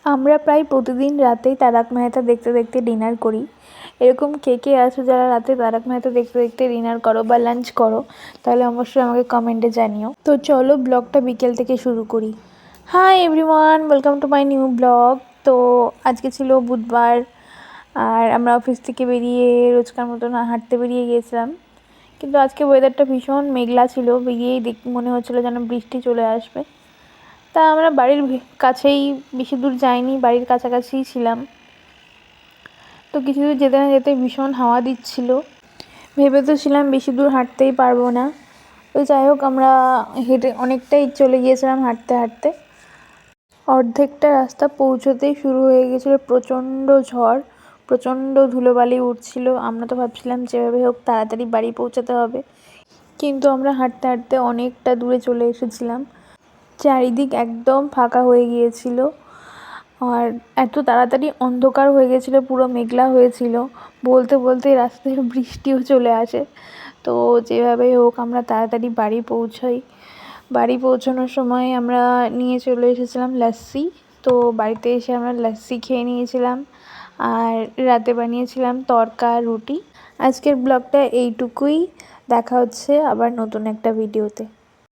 আমরা প্রায় প্রতিদিন রাতেই তারক মেহতা দেখতে দেখতে ডিনার করি। এরকম কে কে আছো যারা রাতে তারক মেহতা দেখতে দেখতে ডিনার করো বা লাঞ্চ করো, তাহলে অবশ্যই আমাকে কমেন্টে জানিও। তো চলো ব্লগটা বিকেল থেকে শুরু করি। Hi everyone, welcome to my new blog. তো আজকে ছিল বুধবার, আর আমরা অফিস থেকে বেরিয়ে রোজকার মতন হাঁটতে বেরিয়ে গিয়েছিলাম। কিন্তু আজকে ওয়েদারটা ভীষণ মেঘলা ছিল, বেরিয়েই মনে হচ্ছিলো যেন বৃষ্টি চলে আসবে। তা আমরা বাড়ির কাছেই, বেশি দূর যাইনি, বাড়ির কাছাকাছিই ছিলাম। তো কিছু দূর যেতে না যেতে ভীষণ হাওয়া দিচ্ছিল, ভেবে তো ছিলাম বেশি দূর হাঁটতেই পারবো না। তো যাই হোক, আমরা হেঁটে অনেকটাই চলে গিয়েছিলাম হাঁটতে হাঁটতে। অর্ধেকটা রাস্তা পৌঁছতেই শুরু হয়ে গেছিলো প্রচণ্ড ঝড়, প্রচণ্ড ধুলোবালি উঠছিল। আমরা তো ভাবছিলাম যেভাবে হোক তাড়াতাড়ি বাড়ি পৌঁছাতে হবে, কিন্তু আমরা হাঁটতে হাঁটতে অনেকটা দূরে চলে এসেছিলাম। চারিদিক একদম ফাঁকা হয়ে গিয়েছিল, আর এত তাড়াতাড়ি অন্ধকার হয়ে গেছিলো, পুরো মেঘলা হয়েছিল। বলতে বলতে রাস্তায় বৃষ্টিও চলে আসে। তো যেভাবে হোক আমরা তাড়াতাড়ি বাড়ি পৌঁছাই। বাড়ি পৌঁছানোর সময় আমরা নিয়ে চলে এসেছিলাম লাস্সি। তো বাড়িতে এসে আমরা লাস্সি খেয়ে নিয়েছিলাম, আর রাতে বানিয়েছিলাম তড়কা রুটি। আজকের ব্লগটা এইটুকুই, দেখা হচ্ছে আবার নতুন একটা ভিডিওতে।